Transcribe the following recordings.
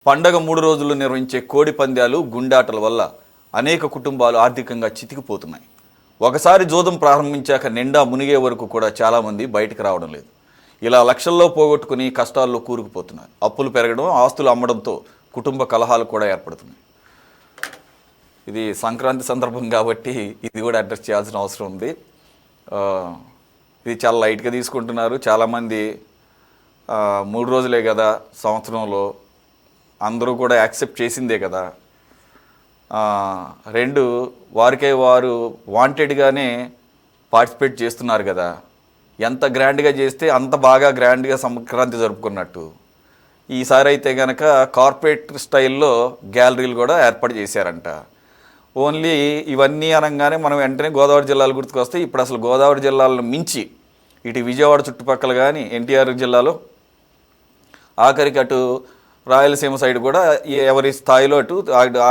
పండగ 3 రోజులు నిర్వహించే కోడి పందాలు, గుండాటల వల్ల అనేక కుటుంబాలు ఆర్థికంగా చితికిపోతున్నాయి. ఒకసారి జోదం ప్రారంభించాక నిండా మునిగే వరకు కూడా చాలామంది బయటకు రావడం లేదు. ఇలా లక్షల్లో పోగొట్టుకుని కష్టాల్లో కూరుకుపోతున్నారు. అప్పులు పెరగడం, ఆస్తులు అమ్మడంతో కుటుంబ కలహాలు కూడా ఏర్పడుతున్నాయి. ఇది సంక్రాంతి సందర్భం కాబట్టి ఇది కూడా అడ్రస్ చేయాల్సిన అవసరం ఉంది. ఆ, ఇది చాలా లైట్గా తీసుకుంటున్నారు చాలామంది. 3 రోజులే కదా సంవత్సరంలో, అందరూ కూడా యాక్సెప్ట్ చేసిందే కదా. రెండు, వారికే వారు వాంటెడ్గానే పార్టిసిపేట్ చేస్తున్నారు కదా. ఎంత గ్రాండ్గా చేస్తే అంత బాగా గ్రాండ్గా సంక్రాంతి జరుపుకున్నట్టు. ఈసారి అయితే కనుక కార్పొరేట్ స్టైల్లో గ్యాలరీలు కూడా ఏర్పాటు చేశారంట. ఓన్లీ ఇవన్నీ అనగానే మనం వెంటనే గోదావరి జిల్లాలు గుర్తుకొస్తాయి. ఇప్పుడు అసలు గోదావరి జిల్లాలను మించి ఇటు విజయవాడ చుట్టుపక్కల కానీ, ఎన్టీఆర్ జిల్లాలో, ఆఖరికి అటు రాయలసీమ సైడ్ కూడా ఎవరి స్థాయిలో అటు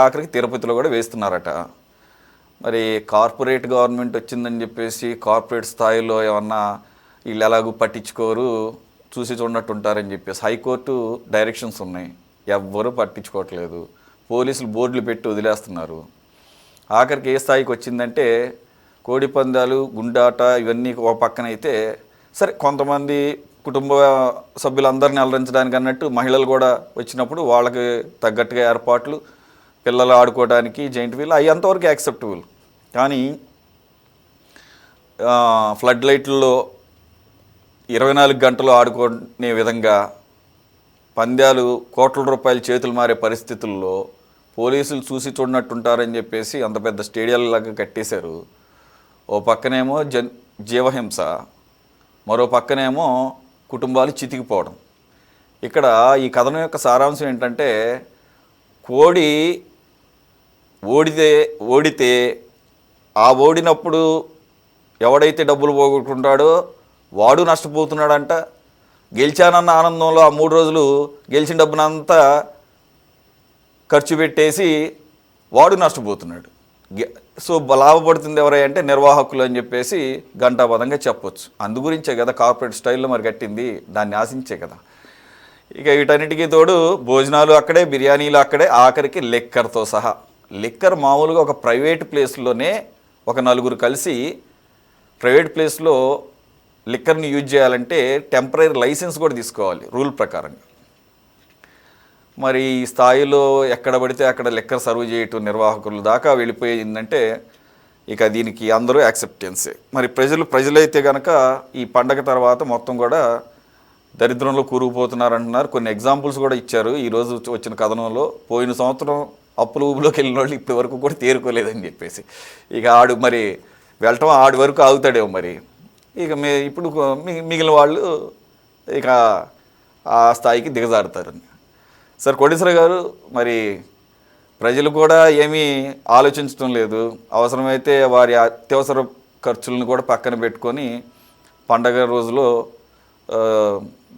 ఆఖరికి తిరుపతిలో కూడా వేస్తున్నారట. మరి కార్పొరేట్ గవర్నమెంట్ వచ్చిందని చెప్పేసి కార్పొరేట్ స్థాయిలో ఏమన్నా వీళ్ళు ఎలాగూ పట్టించుకోరు, చూసి చూడనట్టు ఉంటారని చెప్పేసి హైకోర్టు డైరెక్షన్స్ ఉన్నాయి. ఎవ్వరూ పట్టించుకోవట్లేదు. పోలీసులు బోర్డులు పెట్టి వదిలేస్తున్నారు. ఆఖరికి ఏ స్థాయికి వచ్చిందంటే కోడి పందాలు, గుండాట ఇవన్నీ ఒక పక్కనైతే సరే, కొంతమంది కుటుంబ సభ్యులందరినీ అలరించడానికి అన్నట్టు మహిళలు కూడా వచ్చినప్పుడు వాళ్ళకి తగ్గట్టుగా ఏర్పాట్లు, పిల్లలు ఆడుకోవడానికి జైంట్ వీల్ అవి అంతవరకు యాక్సెప్టబుల్. కానీ ఫ్లడ్ లైట్లలో 24 గంటలు ఆడుకునే విధంగా పందాలు కోట్ల రూపాయల చేతులు మారే పరిస్థితుల్లో పోలీసులు చూసి చూడనట్టుంటారని చెప్పేసి అంత పెద్ద స్టేడియాలలాగా కట్టేశారు. ఓ పక్కనేమో జీవహింస, మరో పక్కనేమో కుటుంబాలు చితికిపోవడం. ఇక్కడ ఈ కథనం యొక్క సారాంశం ఏంటంటే, కోడి ఓడితే ఆ ఓడినప్పుడు ఎవడైతే డబ్బులు పోగొట్టుకుంటాడో వాడు నష్టపోతున్నాడంట. గెలిచానన్న ఆనందంలో ఆ 3 రోజులు గెలిచిన డబ్బునంతా ఖర్చు పెట్టేసి వాడు నష్టపోతున్నాడు. సో లాభపడుతుంది ఎవరై అంటే నిర్వాహకులు అని చెప్పేసి ఘంటాపదంగా చెప్పొచ్చు. అందు గురించే కదా కార్పొరేట్ స్టైల్లో మరి కట్టింది, దాన్ని ఆశించే కదా. ఇక వీటన్నిటికీ తోడు భోజనాలు అక్కడే, బిర్యానీలు అక్కడే, ఆఖరికి లిక్కర్తో సహా. లిక్కర్ మామూలుగా ఒక ప్రైవేట్ ప్లేస్లోనే ఒక 4 కలిసి ప్రైవేట్ ప్లేస్లో లిక్కర్ని యూజ్ చేయాలంటే టెంపరీ లైసెన్స్ కూడా తీసుకోవాలి రూల్ ప్రకారంగా. మరి ఈ స్థాయిలో ఎక్కడ పడితే అక్కడ లిక్కర్ సర్వ్ చేయటం నిర్వాహకుల దాకా వెళ్ళిపోయిందంటే ఇక దీనికి అందరూ యాక్సెప్టెన్సే. మరి ప్రజలైతే కనుక ఈ పండగ తర్వాత మొత్తం కూడా దరిద్రంలో కూరుకుపోతున్నారంటున్నారు. కొన్ని ఎగ్జాంపుల్స్ కూడా ఇచ్చారు ఈరోజు వచ్చిన కథనంలో. పోయిన సంవత్సరం అప్పుల ఊబిలోకి వెళ్ళిన వాళ్ళు ఇప్పటి వరకు కూడా తేరుకోలేదని చెప్పేసి, ఇక ఆడు మరి వెళ్ళటం ఆడి వరకు ఆగుతాడేమో మరి. ఇక ఇప్పుడు మిగిలిన వాళ్ళు ఇక ఆ స్థాయికి దిగజారుతారని. సార్ కోటేశ్వర గారు, మరి ప్రజలు కూడా ఏమీ ఆలోచించడం లేదు. అవసరమైతే వారి అత్యవసర ఖర్చులను కూడా పక్కన పెట్టుకొని పండగ రోజులో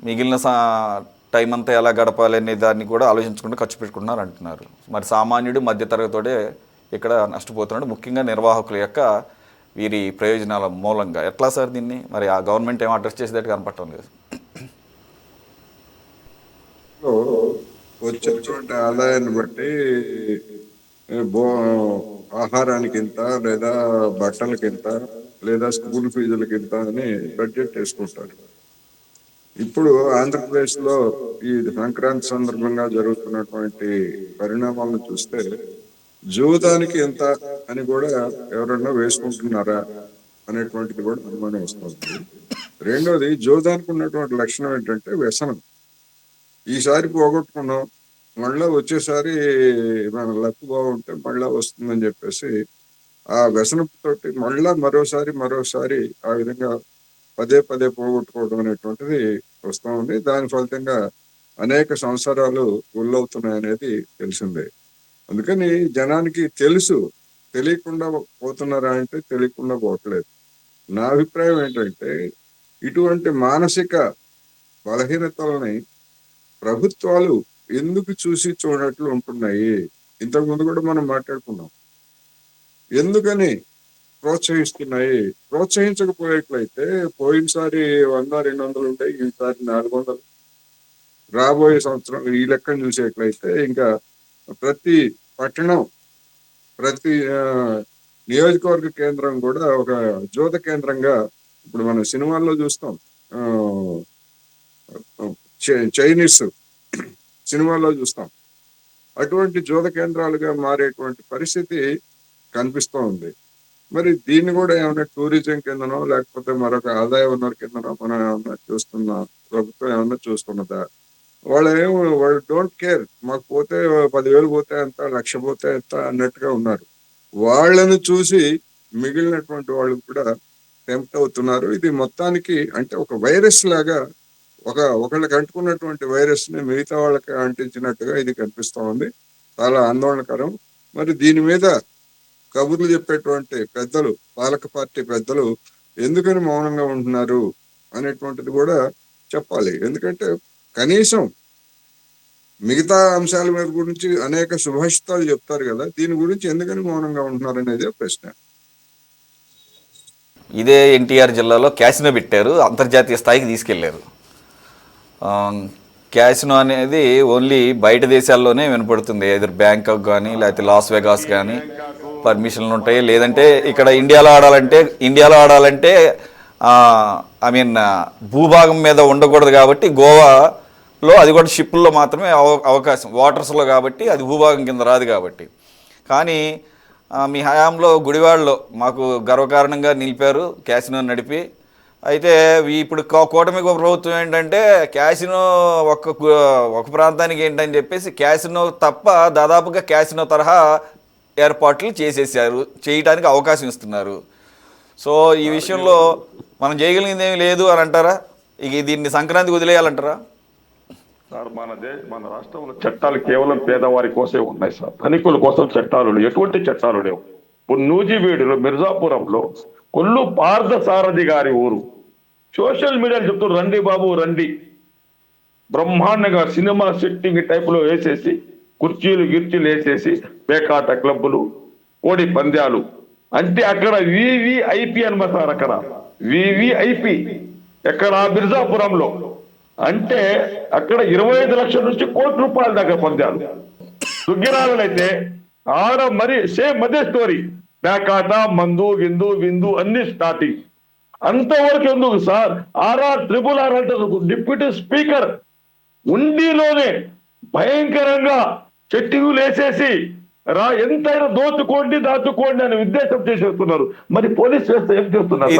మిగిలిన టైం అంతా ఎలా గడపాలి అనే దాన్ని కూడా ఆలోచించకుండా ఖర్చు పెట్టుకుంటున్నారు అంటున్నారు. మరి సామాన్యుడు, మధ్యతరగతోడే ఇక్కడ నష్టపోతున్నాడు, ముఖ్యంగా నిర్వాహకుల యొక్క వీరి ప్రయోజనాల మూలంగా. ఎట్లా సార్ దీన్ని మరి ఆ గవర్నమెంట్ ఏమో అడ్రస్ చేసేటట్టు కనపడటం లేదు. వచ్చేటువంటి ఆదాయాన్ని బట్టి బో ఆహారానికి ఇంత, లేదా బట్టలకి ఇంత, లేదా స్కూల్ ఫీజులకి ఇంత అని బడ్జెట్ వేసుకుంటారు. ఇప్పుడు ఆంధ్రప్రదేశ్ లో ఈ సంక్రాంతి సందర్భంగా జరుగుతున్నటువంటి పరిణామాలను చూస్తే జూదానికి ఎంత అని కూడా ఎవరన్నా వేసుకుంటున్నారా అనేటువంటిది కూడా అనుమానం వస్తుంది. రెండోది, జూదానికి ఉన్నటువంటి లక్షణం ఏంటంటే వ్యసనం. ఈసారి పోగొట్టుకున్నాం, మళ్ళా వచ్చేసారి మన లక్ బాగుంటే మళ్ళా వస్తుందని చెప్పేసి ఆ వ్యసనంతోటి మళ్ళా మరోసారి ఆ విధంగా పదే పదే పోగొట్టుకోవడం అనేటువంటిది వస్తూ ఉంది. దాని ఫలితంగా అనేక సంవత్సరాలు గుల్లవుతున్నాయనేది తెలిసిందే. అందుకని జనానికి తెలుసు, తెలియకుండా పోతున్నారా అంటే తెలియకుండా పోవట్లేదు. నా అభిప్రాయం ఏంటంటే, ఇటువంటి మానసిక బలహీనతలని ప్రభుత్వాలు ఎందుకు చూసి చూడట్లు ఉంటున్నాయి? ఇంతకుముందు కూడా మనం మాట్లాడుకున్నాం. ఎందుకని ప్రోత్సహిస్తున్నాయి? ప్రోత్సహించకపోయేట్లయితే పోయినసారి 100-200 ఉంటాయి, ఈసారి 400. రాబోయే సంవత్సరం ఈ లెక్కను చూసేట్లయితే ఇంకా ప్రతి పట్టణం, ప్రతి నియోజకవర్గ కేంద్రం కూడా ఒక జ్యోత కేంద్రంగా ఇప్పుడు మనం సినిమాల్లో చూస్తాం. ఆ, చైనీస్ సినిమాల్లో చూస్తాం. అటువంటి జ్యోత కేంద్రాలుగా మారేటువంటి పరిస్థితి కనిపిస్తూ ఉంది. మరి దీన్ని కూడా ఏమైనా టూరిజం కిందనో లేకపోతే మరొక ఆదాయ వనరు కిందనో మనం ఏమన్నా చూస్తున్నా, ప్రభుత్వం ఏమన్నా చూస్తున్నదా? వాళ్ళు డోంట్ కేర్, మాకు పోతే 10,000 పోతే ఎంత, 1,00,000 పోతే ఎంత అన్నట్టుగా ఉన్నారు. వాళ్ళను చూసి మిగిలినటువంటి వాళ్ళు కూడా టెంప్ట్ అవుతున్నారు. ఇది మొత్తానికి అంటే ఒక వైరస్ లాగా, ఒకళ్ళకి అంటుకున్నటువంటి వైరస్ ని మిగతా వాళ్ళకి అంటించినట్టుగా ఇది కనిపిస్తా ఉంది. చాలా ఆందోళనకరం. మరి దీని మీద కబుర్లు చెప్పేటువంటి పెద్దలు, పాలక పార్టీ పెద్దలు ఎందుకని మౌనంగా ఉంటున్నారు అనేటువంటిది కూడా చెప్పాలి. ఎందుకంటే కనీసం మిగతా అంశాల మీద గురించి అనేక సుభాషితాలు చెప్తారు కదా, దీని గురించి ఎందుకని మౌనంగా ఉంటున్నారు అనేది ప్రశ్న. ఇదే ఎన్టీఆర్ జిల్లాలో క్యాసినో పెట్టారు, అంతర్జాతీయ స్థాయికి తీసుకెళ్లారు. క్యాసినో అనేది ఓన్లీ బయట దేశాల్లోనే వినపడుతుంది. ఎదురు బ్యాంకాక్ కానీ లేకపోతే లాస్ వెగాస్ కానీ పర్మిషన్లు ఉంటాయి. లేదంటే ఇక్కడ ఇండియాలో ఆడాలంటే ఐ మీన్ భూభాగం మీద ఉండకూడదు కాబట్టి గోవాలో అది కూడా షిప్పుల్లో మాత్రమే అవకాశం, వాటర్స్లో కాబట్టి అది భూభాగం కింద రాదు కాబట్టి. కానీ మీ హయాంలో గుడివాడలో మాకు గర్వకారణంగా నిలిపారు క్యాసినో నడిపి. అయితే ఇప్పుడు కూటమి ప్రభుత్వం ఏంటంటే క్యాసినో ఒక ప్రాంతానికి ఏంటని చెప్పేసి క్యాసినో తప్ప దాదాపుగా క్యాసినో తరహా ఏర్పాట్లు చేయడానికి అవకాశం ఇస్తున్నారు. సో ఈ విషయంలో మనం చేయగలిగింది ఏమీ లేదు అని అంటారా? ఇక దీన్ని సంక్రాంతికి వదిలేయాలంటారా? సార్ మన రాష్ట్రంలో చట్టాలు కేవలం పేదవారి కోసమే ఉన్నాయి సార్. ధనికుల కోసం చట్టాలు లేవు, ఎటువంటి చట్టాలు లేవు. ఇప్పుడు నూజివీడులో మిర్జాపురంలో కొల్లు పార్థసారథి గారి ఊరు, సోషల్ మీడియాలో చెప్తారు రండి బాబు రండి, బ్రహ్మాండంగా సినిమా సెట్టింగ్ టైపులో వేసేసి కుర్చీలు గిర్చీలు వేసేసి పేకాట క్లబ్బులు, కోడి పంద్యాలు. అంటే అక్కడ వివిఐపి అనమాట సార్, అక్కడ వివిఐపి ఎక్కడ మిర్జాపురంలో. అంటే అక్కడ 25 లక్షల నుంచి ₹1,00,00,000 దాకా పంద్యాలు. దుగ్గిరాలైతే ఆడ మరి సేమ్ అదే స్టోరీ, పేకాట, మందు గిందు విందు అన్ని స్టార్టింగ్. అంతవరకు ఎందుకు సార్? RRR అంటారు, డిప్యూటీ స్పీకర్ ఉండిలోనే భయంకరంగా చెట్టింగులు వేసేసి ఎంతైనా దాచుకోండి అనే ఉద్దేశం చేసేస్తున్నారు. మరి పోలీస్ వ్యవస్థ ఏం చేస్తున్నారు?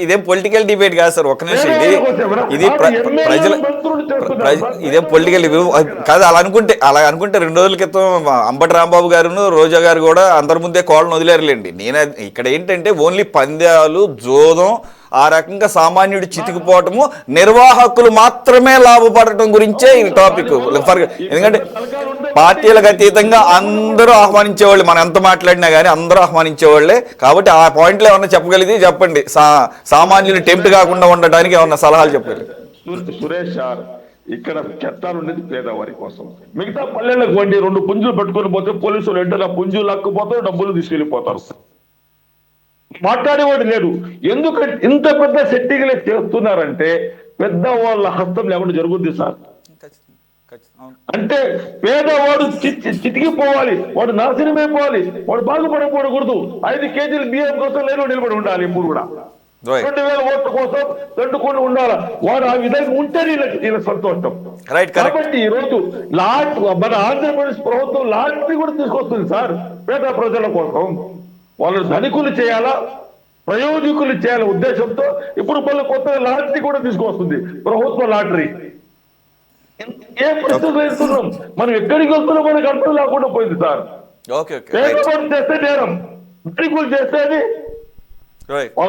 ఇదేం పొలిటికల్ డిబేట్ కాదు సార్, ఒక్క నిమిషం. ఇది ప్రజల ఇదేం పొలిటికల్ కాదు. అలా అనుకుంటే 2 రోజుల క్రితం అంబటి రాంబాబు గారును రోజా గారు కూడా అందరి ముందే కోళ్ళను వదిలేరులేండి. ఇక్కడ ఏంటంటే ఓన్లీ పంద్యాలు, జోదం, ఆ రకంగా సామాన్యుడు చితికిపోవటము, నిర్వాహకులు మాత్రమే లాభపడటం గురించే ఈ టాపిక్. ఎందుకంటే పార్టీలకు అతీతంగా అందరూ ఆహ్వానించేవాళ్ళు, మనం ఎంత మాట్లాడినా కానీ అందరూ ఆహ్వానించేవాళ్ళే. కాబట్టి ఆ పాయింట్లో ఏమన్నా చెప్పగలిగితే చెప్పండి, సామాన్యులు టెంప్ట్ కాకుండా ఉండడానికి ఏమన్నా సలహాలు చెప్పండి. సురేష్ సార్, ఇక్కడ చట్టాలు ఉండేది పేదవారి కోసం. మిగతా పల్లెలకు వండి 2 పుంజులు పట్టుకొని పోతే పోలీసులు వెంటనే పుంజులు లక్కుపోతారు, డబ్బులు తీసుకెళ్ళిపోతారు. మాట్లాడేవాడు లేడు. ఎందుకంటే ఇంత పెద్ద సెట్టింగ్లే చేస్తున్నారంటే పెద్దవాళ్ళ హస్తం లేకుండా జరుగుద్ది సార్. అంటే పేదవాడు చితికిపోవాలి, వాడు నాశనమైపోవాలి, వాడు బాగుపడకూడదు. 5 కేజీలు బియ్యం కోసం లేని నిలబడి ఉండాలి. ఇప్పుడు కూడా 2,000 ఓట్ల కోసం దండుకొని ఉండాలి. వాడు ఆ విధంగా ఉంటే వీళ్ళ సంతోషం. కాబట్టి ఈ రోజు మన ఆంధ్రప్రదేశ్ ప్రభుత్వం లాటరీ కూడా తీసుకొస్తుంది సార్ పేద ప్రజల కోసం. వాళ్ళు ధనికులు చేయాలా, ప్రయోజకులు చేయాల ఉద్దేశంతో ఇప్పుడు మళ్ళీ కొత్తగా లాటరీ కూడా తీసుకొస్తుంది, ప్రభుత్వ లాటరీ. ఏం ప్రశ్నలు వేస్తున్నాం మనం? ఎక్కడికి వస్తున్నాం మనకు అర్థం లేకుండా పోయింది సార్. పేదవాడు చేస్తే నేరం, ధనికులు చేస్తేది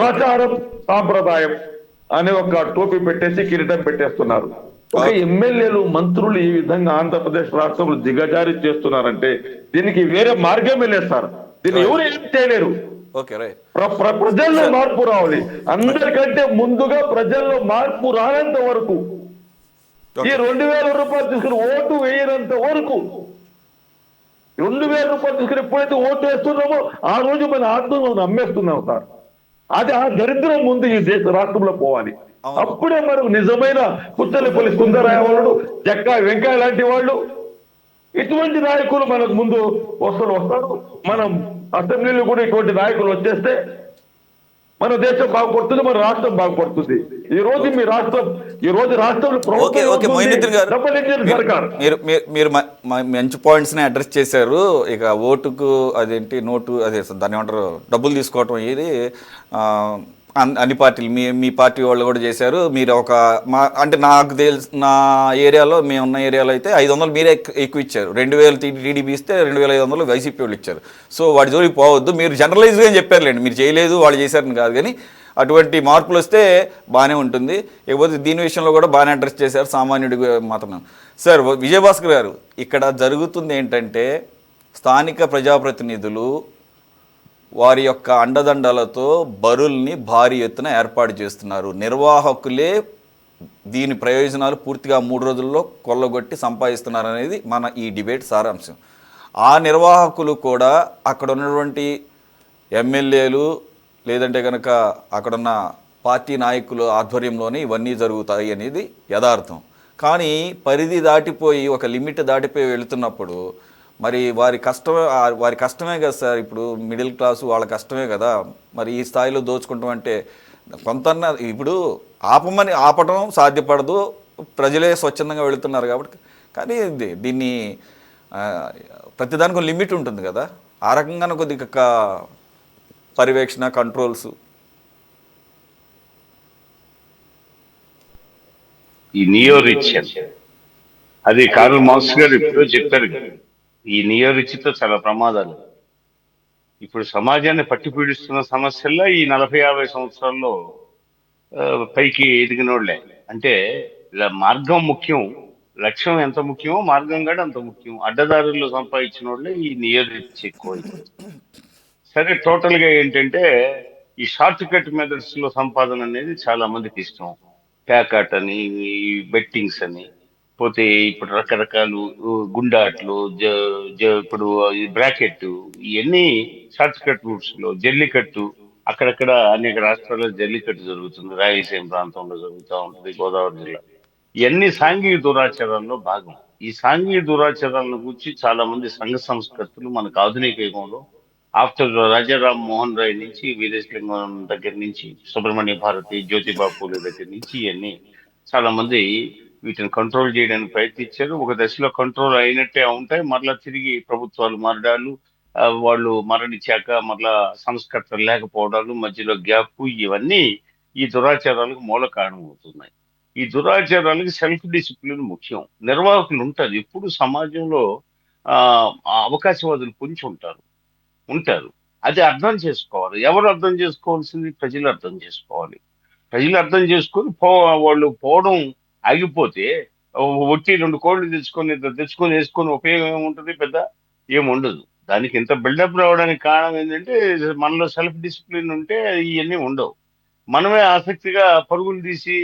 ఆచారం సాంప్రదాయం అనే ఒక టోపీ పెట్టేసి కిరీటం పెట్టేస్తున్నారు. ఒక ఎమ్మెల్యేలు, మంత్రులు ఈ విధంగా ఆంధ్రప్రదేశ్ రాష్ట్రంలో దిగజారి చేస్తున్నారంటే దీనికి వేరే మార్గమే లేదు సార్. దీన్ని ఎవరు ఏం చేయలేరు. ప్రజల్లో మార్పు రావాలి. అందరికంటే ముందుగా ప్రజల్లో మార్పు రానంత వరకు, ఈ 2,000 రూపాయలు తీసుకుని ఓటు వేయనంత వరకు, 2,000 రూపాయలు తీసుకుని ఎప్పుడైతే ఓటు వేస్తున్నామో ఆ రోజు మన ఆత్మను అమ్మేస్తున్నాం సార్. అది ఆ దరిద్రం ముందు ఈ రాష్ట్రంలో పోవాలి. అవును. అప్పుడే మనకు నిజమైన పుత్తలపల్లి సుందరరాయవాళ్ళు, జక్కా వెంకయ్య లాంటి వాళ్ళు, ఇటువంటి నాయకులు మనకు ముందు వస్తారు. మనం అసెంబ్లీలో కూడా ఇటువంటి నాయకులు వచ్చేస్తే మన దేశం బాగుపడుతుంది, మన రాష్ట్రం బాగుపడుతుంది. ఈ రోజు రాష్ట్రంలో ఓకే ఓకే ప్రభుత్వం మొయినుద్దీన్ గారు, డబుల్ ఇంజిన్ మీరు సర్కార్. మీరు మీరు మీరు మంచి పాయింట్స్ని అడ్రస్ చేశారు. ఇక ఓటుకు అదేంటి నోటు అదే దాన్ని ఏమంటారు డబ్బులు తీసుకోవటం ఇది అన్ని పార్టీలు మీ పార్టీ వాళ్ళు కూడా చేశారు. మీరు ఒక అంటే నాకు తెలిసి నా ఏరియాలో మేమున్న ఏరియాలో అయితే 500 మీరే ఎక్కువ ఇచ్చారు. 2000 టీడీపీ ఇస్తే 2500 వైసీపీ వాళ్ళు ఇచ్చారు. సో వాటి జోలికి పోవద్దు. మీరు జనరలైజ్గా చెప్పారులేండి, మీరు చేయలేదు వాళ్ళు చేశారని కాదు, కానీ అటువంటి మార్పులు వస్తే బాగానే ఉంటుంది. ఇకపోతే దీని విషయంలో కూడా బాగానే అడ్రస్ చేశారు, సామాన్యుడి మాత్రం. సార్ విజయభాస్కర్ గారు, ఇక్కడ జరుగుతుంది ఏంటంటే స్థానిక ప్రజాప్రతినిధులు వారి యొక్క అండదండలతో బరుల్ని భారీ ఎత్తున ఏర్పాటు చేస్తున్నారు. నిర్వాహకులే దీని ప్రయోజనాలు పూర్తిగా 3 రోజుల్లో కొల్లగొట్టి సంపాదిస్తున్నారు అనేది మన ఈ డిబేట్ సారాంశం. ఆ నిర్వాహకులు కూడా అక్కడ ఉన్నటువంటి ఎమ్మెల్యేలు లేదంటే కనుక అక్కడున్న పార్టీ నాయకుల ఆధ్వర్యంలోనే ఇవన్నీ జరుగుతాయి అనేది యథార్థం. కానీ పరిధి దాటిపోయి ఒక లిమిట్ దాటిపోయి వెళుతున్నప్పుడు మరి వారి కష్టమే కదా సార్. ఇప్పుడు మిడిల్ క్లాసు వాళ్ళ కష్టమే కదా. మరి ఈ స్థాయిలో దోచుకుంటాం అంటే కొంత ఇప్పుడు ఆపటం సాధ్యపడదు, ప్రజలే స్వచ్ఛందంగా వెళుతున్నారు కాబట్టి. కానీ దీన్ని ప్రతిదానికి ఒక లిమిట్ ఉంటుంది కదా. ఆ రకంగా కొద్దిగా పర్యవేక్షణ కంట్రోల్స్ ఈ నియోరిచ్యం అది కార్ల్ మార్క్స్ గారు ఎప్పుడో చెప్పారు కదా, ఈ నియోరిచ్చితో చాలా ప్రమాదాలు. ఇప్పుడు సమాజాన్ని పట్టి పీడిస్తున్న సమస్యల్లో ఈ 40-50 సంవత్సరాల్లో పైకి ఎదిగినోళ్లే. అంటే ఇలా మార్గం ముఖ్యం, లక్ష్యం ఎంత ముఖ్యమో మార్గం కూడా అంత ముఖ్యం. అడ్డదారుల్లో సంపాదించిన వాళ్ళే ఈ నియోరిచ్చి ఎక్కువ అయిపోతుంది. సరే, టోటల్ గా ఏంటంటే ఈ షార్ట్ కట్ మెథడ్స్ లో సంపాదన అనేది చాలా మందికి ఇష్టం. ప్యాకాట్ అని, బెట్టింగ్స్ అని, పోతే ఇప్పుడు రకరకాలు గుండాట్లు, ఇప్పుడు ఈ బ్రాకెట్, ఇవన్నీ షార్ట్ కట్ రూట్స్ లో. జల్లికట్టు అక్కడక్కడ అనేక రాష్ట్రాల్లో జల్లికట్టు జరుగుతుంది, రాయలసీమ ప్రాంతంలో జరుగుతూ ఉంటుంది, గోదావరి జిల్లా. ఇవన్నీ సాంఘిక దురాచారాల్లో భాగం. ఈ సాంఘిక దురాచారాలను గురించి చాలా మంది సంఘ సంస్కర్తలు మనకు ఆధునిక యుగంలో ఆఫ్టర్ రాజారాం మోహన్ రాయ్ నుంచి, వీరేశలింగం దగ్గర నుంచి, సుబ్రహ్మణ్య భారతి, జ్యోతిబా పూలే దగ్గర నుంచి ఇవన్నీ చాలా మంది వీటిని కంట్రోల్ చేయడానికి ప్రయత్నించారు. ఒక దశలో కంట్రోల్ అయినట్టే ఉంటాయి, మరలా తిరిగి ప్రభుత్వాలు మారడాలు, వాళ్ళు మరణించాక మరలా సంస్కర్తలు లేకపోవడాలు, మధ్యలో గ్యాప్, ఇవన్నీ ఈ దురాచారాలకు మూల కారణం అవుతున్నాయి. ఈ దురాచారాలకు సెల్ఫ్ డిసిప్లిన్ ముఖ్యం. నిర్వాహకులు ఉంటారు ఎప్పుడు సమాజంలో. ఆ ఆ అవకాశవాదులు పొంచి ఉంటారు. అది అర్థం చేసుకోవాలి. ఎవరు అర్థం చేసుకోవాల్సింది? ప్రజలు అర్థం చేసుకోవాలి. ప్రజలు అర్థం చేసుకొని వాళ్ళు పోవడం ఆగిపోతే, ఒట్టి 2 కోళ్ళు తెచ్చుకొని వేసుకొని ఉపయోగం ఏముంటుంది? పెద్ద ఏముండదు. దానికి ఇంత బిల్డప్ రావడానికి కారణం ఏంటంటే మనలో సెల్ఫ్ డిసిప్లిన్ ఉంటే ఇవన్నీ ఉండవు. మనమే ఆసక్తిగా పరుగులు తీసి,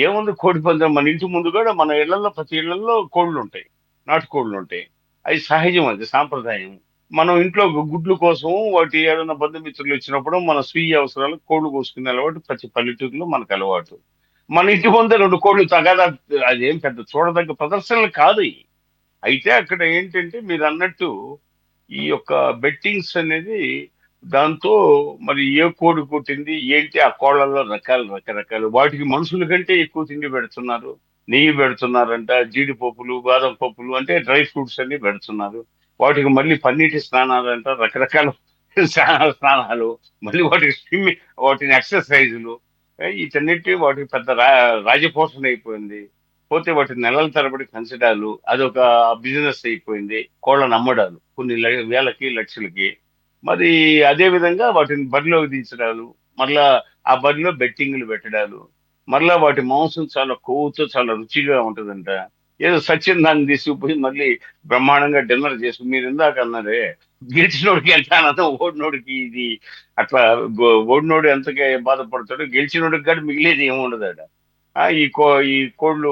ఏముంది కోడి పందెం, మన ఇంటి ముందు కూడా మన ఇళ్లలో ప్రతి ఇళ్లలో కోళ్ళు ఉంటాయి, నాటుకోళ్ళు ఉంటాయి. అది సహజం, అది సాంప్రదాయం. మనం ఇంట్లో గుడ్లు కోసం వాటి ఏదైనా బంధుమిత్రులు వచ్చినప్పుడు మన స్వీయ అవసరాలకు కోళ్లు కోసుకునే అలవాటు ప్రతి పల్లెటూరులో మనకు అలవాటు. మన ఇంటి ముందే 2 కోళ్లు తగాదా, అదేం పెద్ద చూడదగ్గ ప్రదర్శనలు కాదు ఇవి. అయితే అక్కడ ఏంటంటే మీరు అన్నట్టు ఈ యొక్క బెట్టింగ్స్ అనేది, దాంతో మరి ఏ కోడి పుట్టింది ఏంటి, ఆ కోళ్లలో రకరకాలు, వాటికి మనుషుల కంటే ఎక్కువ తిండి పెడుతున్నారు. నెయ్యి పెడుతున్నారంట, జీడిపప్పులు, బాదం పప్పులు, అంటే డ్రై ఫ్రూట్స్ అన్ని పెడుతున్నారు. వాటికి మళ్ళీ పన్నీటి స్నానాలు అంట, రకరకాల స్నానాలు, మళ్ళీ వాటికి వాటిని ఎక్సర్సైజులు, వీటన్నిటి వాటికి పెద్ద రాజపోషణ అయిపోయింది. పోతే వాటి నెలల తరబడి పెంచడాలు, అదొక బిజినెస్ అయిపోయింది. కోళ్ళను అమ్మడాలు కొన్ని వేలకి లక్షలకి. మరి అదే విధంగా వాటిని బరిలోకి దించడాలు, మరలా ఆ బరిలో బెట్టింగ్లు పెట్టడాలు, మరలా వాటి మాంసం చాలా కొవ్వుతో చాలా రుచిగా ఉంటుందంట. ఏదో సచిన్ దాన్ని తీసుకుపోయి మళ్ళీ బ్రహ్మాండంగా డిన్నర్ చేసి, మీరు ఇందాక అన్నారే గెలిచినోడికి ఎంత ఆనందం, ఓడినోడికి ఇది అట్లా. ఓడినోడు ఎంతగా బాధపడతాడు, గెలిచినోడికి కూడా మిగిలేది ఏమి ఉండదట. ఈ కోళ్ళు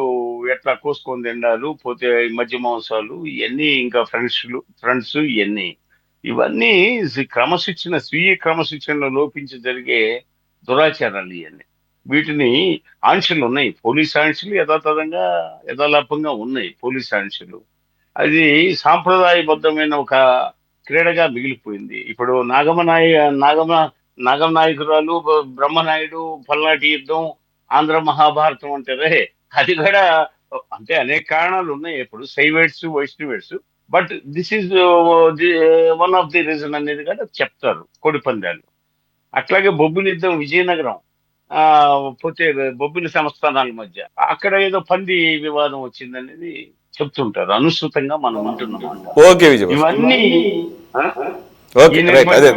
ఎట్లా కోసుకొని తిండాలు, పోతే ఈ మధ్య మాంసాలు, ఇవన్నీ, ఇంకా ఫ్రెండ్స్ ఇవన్నీ స్వీయ క్రమశిక్షణలో లోపించి జరిగే దురాచారాలు ఇవన్నీ. వీటిని ఆంక్షలు ఉన్నాయి, పోలీస్ ఆంక్షలు యథాలాపంగా ఉన్నాయి పోలీస్ ఆంక్షలు. అది సాంప్రదాయబద్ధమైన ఒక క్రీడగా మిగిలిపోయింది. ఇప్పుడు నాగమ నాయకురాలు, బ్రహ్మనాయుడు, పల్నాటి యుద్ధం, ఆంధ్ర మహాభారతం అంటారే, అది కూడా అంటే అనేక కారణాలు ఉన్నాయి. ఇప్పుడు Shaivites, Vaishnavites, but this is one of the reason అనేది కూడా చెప్తారు కోడి పందాలు. అట్లాగే బొబ్బిలి యుద్ధం విజయనగరం, ఆ పోతే బొబ్బిలి సంస్థానాల మధ్య అక్కడ ఏదో పంది వివాదం వచ్చిందనేది చెప్తుంటారు, అనుసృతంగా మనం వింటున్నమాట. ఓకే విజయ్, ఇవన్నీ ఓకే రైట్. అదే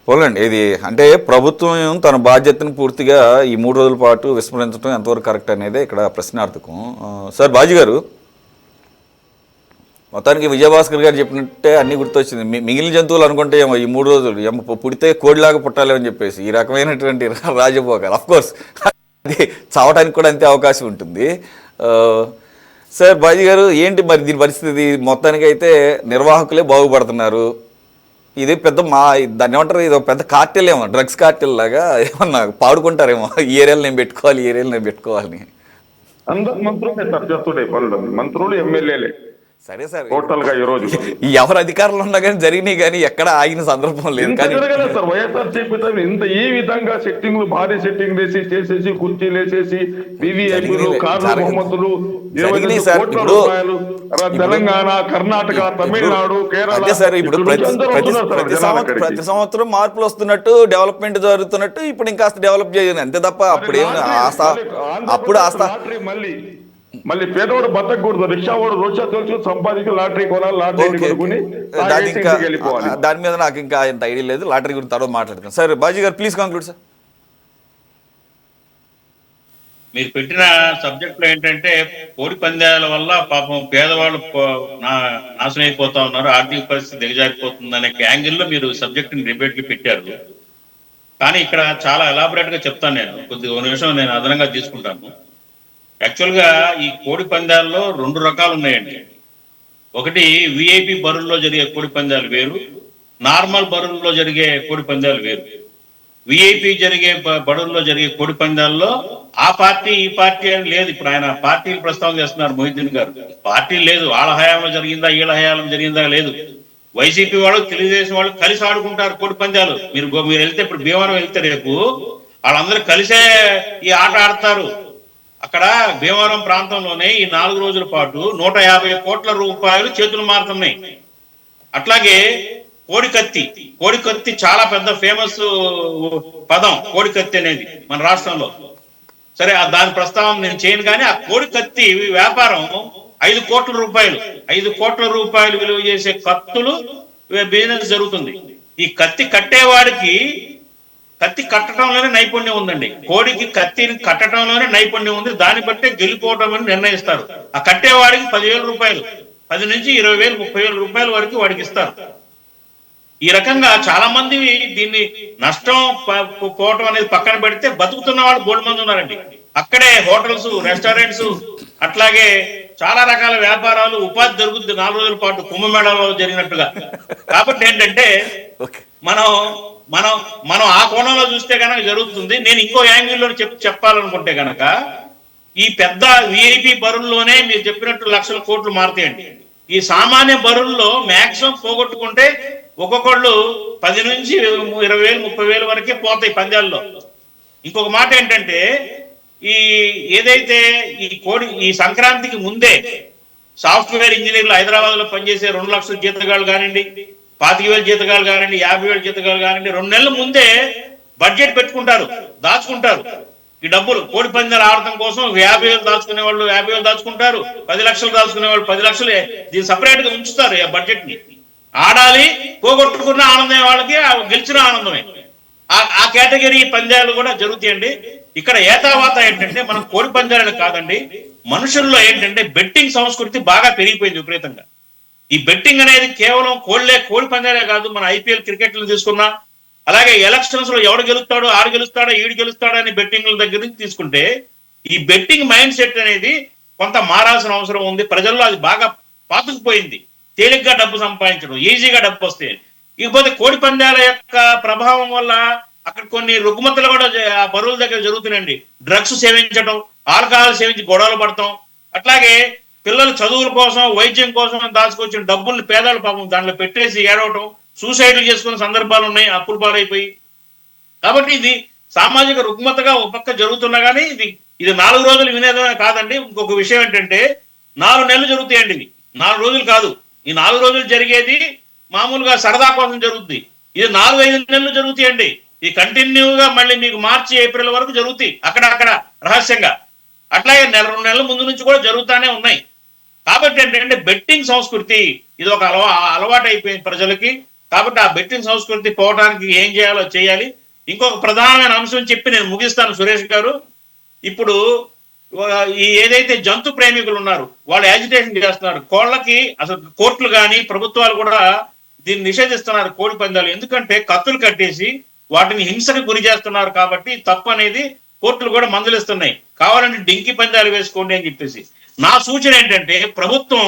పోలండి, ఇది అంటే ప్రభుత్వం తన బాధ్యతను పూర్తిగా ఈ 3 రోజుల పాటు విస్మరించడం ఎంతవరకు కరెక్ట్ అనేది ఇక్కడ ప్రశ్నార్థకం. సార్ బాజీ గారు, మొత్తానికి విజయభాస్కర్ గారు చెప్పినట్టే అన్ని గుర్తొచ్చింది. మిగిలిన జంతువులు అనుకుంటే ఏమో ఈ 3 రోజులు పుడితే కోడిలాగా పుట్టాలి అని చెప్పేసి ఈ రకమైనటువంటి రాజభోగాలు. అఫ్కోర్స్ అది చావడానికి కూడా అంతే అవకాశం ఉంటుంది. సార్ బాజీ గారు, ఏంటి మరి దీని పరిస్థితి? మొత్తానికి అయితే నిర్వాహకులే బాగుపడుతున్నారు. ఇది పెద్ద దాన్ని ఏమంటారు, ఇది ఒక పెద్ద కార్టెల్ ఏమో, డ్రగ్స్ కార్టెల్ లాగా ఏమన్నా పాడుకుంటారేమో, ఈ ఏరియాలో నేను పెట్టుకోవాలి, ఈ ఏరియాలో నేను పెట్టుకోవాలని. అందరు మంత్రులే సార్ చేస్తుండే పనులు, మంత్రులు ఎమ్మెల్యేలే. సరే సార్, టోటల్ గా ఈ రోజు ఎవరు అధికారంలో ఉన్నా కానీ జరిగినాయి, కానీ ఎక్కడ ఆగిన సందర్భం లేదు. కానీ సార్ వైఎస్ఆర్సీపీ ఇంత ఈ విధంగా సెట్టింగ్లు, భారీ సెట్టింగ్ వేసి చేసేసి, కుర్చీలు వేసేసి, వివిఐపీలు, కార్లు, బహుమతులు, 25 కోట్ల రూపాయలు తెలంగాణ, కర్ణాటక, తమిళనాడు, కేరళ. సార్ ఇప్పుడు ప్రతి సంవత్సరం మార్పులు వస్తున్నట్టు, డెవలప్మెంట్ జరుగుతున్నట్టు ఇప్పుడు ఇంకా డెవలప్ చేయాలి అంతే తప్ప అప్పుడేం అప్పుడు మళ్ళీ పేదవాడు బతకూడదు, రిక్షావాడు రోషా తెలుసు సంపాదించి లాటరీ కొనాలి, లాటరీ కొనుక్కుని వెళ్ళిపోవాలి. దాని మీద నాకు ఇంకా అంత ఐడియా లేదు, లాటరీ గురించి తర్వాత మాట్లాడతాను. సార్ బాజీ గారు ప్లీజ్ కంక్లూడ్ సార్. మీరు పెట్టిన సబ్జెక్ట్ లో ఏంటంటే కోడి పందాల వల్ల పాపం పేదవాళ్ళు నాశనం అయిపోతా ఉన్నారు, ఆర్థిక పరిస్థితి దిగజారిపోతుంది అనే యాంగిల్లో మీరు సబ్జెక్ట్ ని డిబేట్లు పెట్టారు. కానీ ఇక్కడ చాలా ఎలాబొరేట్ గా చెప్తాను నేను, ఒక నిమిషం నేను అదనంగా తీసుకుంటాను. యాక్చువల్ గా ఈ కోడి పందాల్లో 2 రకాలు ఉన్నాయండి. ఒకటి విఐపి బరుల్లో జరిగే కోడి పందాలు వేరు, నార్మల్ బరుల్లో జరిగే కోడి పందాలు వేరు. విఐపి జరిగే బడుల్లో జరిగే కోడి పందాల్లో ఆ పార్టీ ఈ పార్టీ అని లేదు. ఇప్పుడు ఆయన పార్టీలు ప్రస్తావన చేస్తున్నారు మొహిద్దీన్ గారు, పార్టీ లేదు, వాళ్ళ హయాంలో జరిగిందా వీళ్ళ హయాంలో జరిగిందా లేదు. వైసీపీ వాళ్ళు, తెలుగుదేశం వాళ్ళు కలిసి ఆడుకుంటారు కోడి పందాలు. మీరు వెళ్తే, ఇప్పుడు భీమవరం వెళ్తే రేపు వాళ్ళందరూ కలిసే ఈ ఆట ఆడతారు. అక్కడ భీమవరం ప్రాంతంలోనే ఈ 4 రోజుల పాటు 150 కోట్ల రూపాయలు చేతులు మారుతున్నాయి. అట్లాగే కోడికత్తి చాలా పెద్ద ఫేమస్ పదం, కోడికత్తి అనేది మన రాష్ట్రంలో. సరే, దాని ప్రస్తావన నేను చేయను, కానీ ఆ కోడికత్తి వ్యాపారం 5 కోట్ల రూపాయలు విలువ చేసే కత్తులు బిజినెస్ జరుగుతుంది. ఈ కత్తి కట్టేవాడికి కత్తి కట్టడంలోనే నైపుణ్యం ఉందండి. కోడికి కత్తిని కట్టడంలోనే నైపుణ్యం ఉంది, దాన్ని బట్టే గెలిపోవటం అని నిర్ణయిస్తారు. ఆ కట్టేవాడికి 10,000 రూపాయలు, 10 నుంచి 20,000, 30,000 రూపాయల వరకు వాడికి ఇస్తారు. ఈ రకంగా చాలా మంది దీన్ని నష్టం పోవటం అనేది పక్కన పెడితే బతుకుతున్న వాళ్ళు బోల్డ్ మంది ఉన్నారండి. అక్కడే హోటల్స్, రెస్టారెంట్స్, అట్లాగే చాలా రకాల వ్యాపారాలు, ఉపాధి జరుగుతుంది 4 రోజుల పాటు కుంభమేళాలో జరిగినట్టుగా. కాబట్టి ఏంటంటే మనం ఆ కోణంలో చూస్తే కనుక జరుగుతుంది. నేను ఇంకో యాంగిల్లో చెప్పాలనుకుంటే కనుక ఈ పెద్ద విఐపి బరుల్లోనే మీరు చెప్పినట్టు లక్షల కోట్లు మారుతాయండి. ఈ సామాన్య బరుల్లో మాక్సిమం పోగొట్టుకుంటే ఒక్కొక్కళ్ళు 10 నుంచి 20,000, 30,000 వరకే పోతాయి పందాల్లో. ఇంకొక మాట ఏంటంటే, ఏదైతే ఈ సంక్రాంతికి ముందే సాఫ్ట్వేర్ ఇంజనీర్లు హైదరాబాద్ లో పనిచేసే 2 లక్షల జీతగాళ్ళు కానివ్వండి, 25,000 జీతగాళ్ళు కానివ్వండి, 50,000 జీతగాళ్ళు కానివ్వండి, 2 నెలల ముందే బడ్జెట్ పెట్టుకుంటారు, దాచుకుంటారు. ఈ డబ్బులు కోడి పందాలు ఆడటం కోసం 50,000 దాచుకునే వాళ్ళు 50,000 దాచుకుంటారు, 10 లక్షలు దాచుకునే వాళ్ళు 10 లక్షలు దీన్ని సపరేట్ గా ఉంచుతారు. ఆ బడ్జెట్ ని ఆడాలి, పోగొట్టుకున్న ఆనందమే వాళ్ళకి, గెలిచిన ఆనందమే. ఆ కేటగిరీ పందాలు కూడా జరుగుతాయండి. ఇక్కడ ఏతావాత ఏంటంటే, మనం కోడి పందాలను కాదండి, మనుషుల్లో ఏంటంటే బెట్టింగ్ సంస్కృతి బాగా పెరిగిపోయింది విపరీతంగా. ఈ బెట్టింగ్ అనేది కేవలం కోడి పందాలే కాదు, మన ఐపీఎల్ క్రికెట్లు తీసుకున్నా, అలాగే ఎలక్షన్స్ లో ఎవడు గెలుస్తాడో, ఆడు గెలుస్తాడో, ఈడు గెలుస్తాడో అని బెట్టింగ్ల దగ్గర నుంచి తీసుకుంటే, ఈ బెట్టింగ్ మైండ్ సెట్ అనేది కొంత మారాల్సిన అవసరం ఉంది. ప్రజల్లో అది బాగా పాతుకుపోయింది. తేలిగ్గా డబ్బు సంపాదించడం, ఈజీగా డబ్బు వస్తే. ఇకపోతే కోడి పందాల యొక్క ప్రభావం వల్ల అక్కడ కొన్ని రుగ్మతలు కూడా ఆ బరువుల దగ్గర జరుగుతున్నాయండి. డ్రగ్స్ సేవించడం, ఆల్కహాల్ సేవించి గొడవలు పడటం, అట్లాగే పిల్లల చదువుల కోసం వైద్యం కోసం దాచుకొచ్చిన డబ్బుల్ని పేదలు పాపం దాంట్లో పెట్టేసి ఏడవటం, సూసైడ్లు చేసుకున్న సందర్భాలు ఉన్నాయి అప్పులు పాలైపోయి. కాబట్టి ఇది సామాజిక రుగ్మతగా ఒక పక్క జరుగుతున్నా కానీ ఇది 4 రోజులు వినేదమే కాదండి. ఇంకొక విషయం ఏంటంటే 4 నెలలు జరుగుతాయండి. ఇవి 4 రోజులు కాదు. ఈ 4 రోజులు జరిగేది మామూలుగా సరదా కోసం జరుగుతుంది. ఇది 4-5 నెలలు జరుగుతాయండి. ఇది కంటిన్యూగా మళ్ళీ మీకు మార్చి ఏప్రిల్ వరకు జరుగుతాయి అక్కడక్కడ రహస్యంగా. అట్లాగే 1-2 నెలల ముందు నుంచి కూడా జరుగుతూనే ఉన్నాయి. కాబట్టి ఏంటంటే బెట్టింగ్ సంస్కృతి ఇది ఒక అలవాటు అయిపోయింది ప్రజలకి. కాబట్టి ఆ బెట్టింగ్ సంస్కృతి పోవడానికి ఏం చేయాలో చేయాలి. ఇంకొక ప్రధానమైన అంశం చెప్పి నేను ముగిస్తాను సురేష్ గారు. ఇప్పుడు ఈ ఏదైతే జంతు ప్రేమికులు ఉన్నారు వాళ్ళు యాజిటేషన్ చేస్తున్నారు. కోళ్ళకి అసలు కోర్టులు కానీ ప్రభుత్వాలు కూడా దీన్ని నిషేధిస్తున్నారు కోడి పందాలు. ఎందుకంటే కత్తులు కట్టేసి వాటిని హింసకు గురి చేస్తున్నారు. కాబట్టి తప్పు అనేది కోర్టులు కూడా మందలిస్తున్నాయి. కావాలంటే డింకి పందాలు వేసుకోండి అని చెప్పేసి. నా సూచన ఏంటంటే ప్రభుత్వం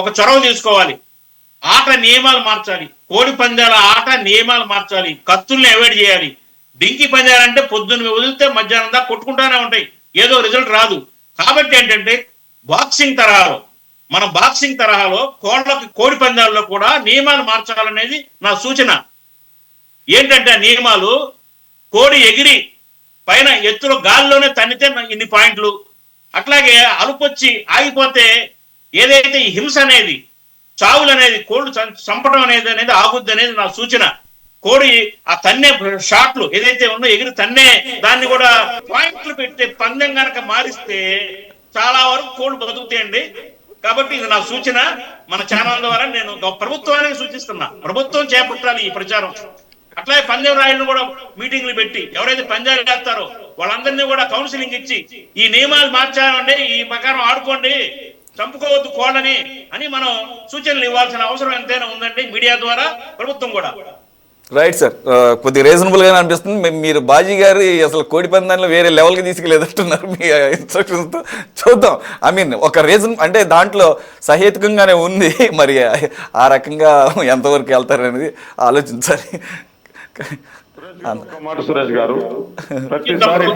ఒక చొరవ తీసుకోవాలి. ఆట నియమాలు మార్చాలి. కోడి పందాల ఆట నియమాలు మార్చాలి. కత్తుల్ని అవాయిడ్ చేయాలి. డింకి పందాలంటే పొద్దున్న వదిలితే మధ్యాహ్నం దాకా కొట్టుకుంటానే ఉంటాయి, ఏదో రిజల్ట్ రాదు. కాబట్టి ఏంటంటే బాక్సింగ్ తరహాలో కోడి పందాల్లో కూడా నియమాలు మార్చాలనేది నా సూచన. ఏంటంటే నియమాలు కోడి ఎగిరి పైన ఎత్తులో గాల్లోనే తన్నితే ఇన్ని పాయింట్లు, అట్లాగే అలుపొచ్చి ఆగిపోతే ఏదైతే ఈ హింస అనేది చావులు అనేది కోళ్ళు చంపడం అనేది ఆగుద్ది అనేది నా సూచన. కోడి ఆ తన్నే షాట్లు ఏదైతే ఉన్నో ఎగిరి తన్నే దాన్ని కూడా పాయింట్లు పెట్టే పందెం కనుక మారిస్తే చాలా వరకు కోళ్ళు బతుకుతాయండి. కాబట్టి ఇది నా సూచన. మన ఛానల్ ద్వారా నేను ప్రభుత్వానికి సూచిస్తున్నా, ప్రభుత్వం చేపట్టాలి ఈ ప్రచారం. అట్లాగే పందెం రాయులను కూడా మీటింగ్లు పెట్టి ఎవరైతే పందాలు వేస్తారో వాళ్ళందరినీ కూడా కౌన్సిలింగ్ ఇచ్చి ఈ నియమాలు మార్చాలండి, ఈ ప్రకారం ఆడుకోండి, చంపుకోవద్దు కోళ్ళని అని మనం సూచనలు ఇవ్వాల్సిన అవసరం ఎంతైనా ఉందండి మీడియా ద్వారా, ప్రభుత్వం కూడా. రైట్ సార్, కొద్దిగా రీజనబుల్గానే అనిపిస్తుంది. మీరు బాజీ గారి అసలు కోడి పందాల్లో వేరే లెవెల్కి తీసుకెళ్ళేదంటున్నారు మీ ఇన్స్ట్రక్షన్స్తో. చూద్దాం. ఐ మీన్ ఒక రీజన్ అంటే దాంట్లో సహేతుకంగానే ఉంది. మరి ఆ రకంగా ఎంతవరకు వెళ్తారనేది ఆలోచించాలి. మాట సురేష్ గారు, ప్రతిసారి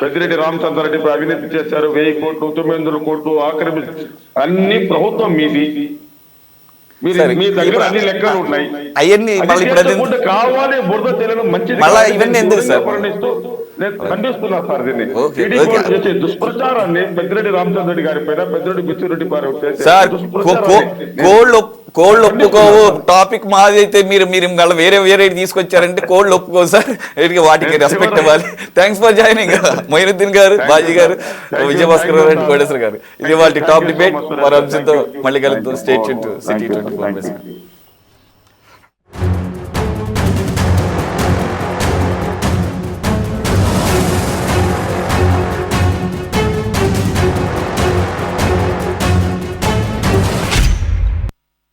పెద్దిరెడ్డి రామచంద్రారెడ్డి అవినీతి చేశారు, 1000 కోట్లు 900 కోట్లు ఆక్రమించి అన్ని ప్రభుత్వం మీది, మీ దగ్గర అన్ని లెక్కలు ఉన్నాయి. అవన్నీ కావాలి బురద తెలియడం మంచిది ఇవన్నీ ఎందుకు సార్ నేను ఖండిస్తున్నా సార్. దీన్ని చేసే దుష్ప్రచారాన్ని పెద్దిరెడ్డి రామచంద్రెడ్డి గారి పైన, పెద్దిరెడ్డి బిచ్చిరెడ్డి కోళ్ళు ఒప్పుకోవు టాపిక్ మాది అయితే మీరు వేరే తీసుకొచ్చారంటే కోళ్ళు ఒప్పుకోవు సార్. వాటికి రెస్పెక్ట్ ఇవ్వాలి. థ్యాంక్స్ ఫర్ జాయినింగ్ మొయినుద్దీన్ గారు, బాజీ గారు, విజయభాస్కర్ రెడ్డి, కోటేశ్వర గారు. ఇది వాళ్ళ టాప్ డిబేట్. మరో అంశంతో మళ్ళీ కలుద్దాం. Stay tuned to city 24.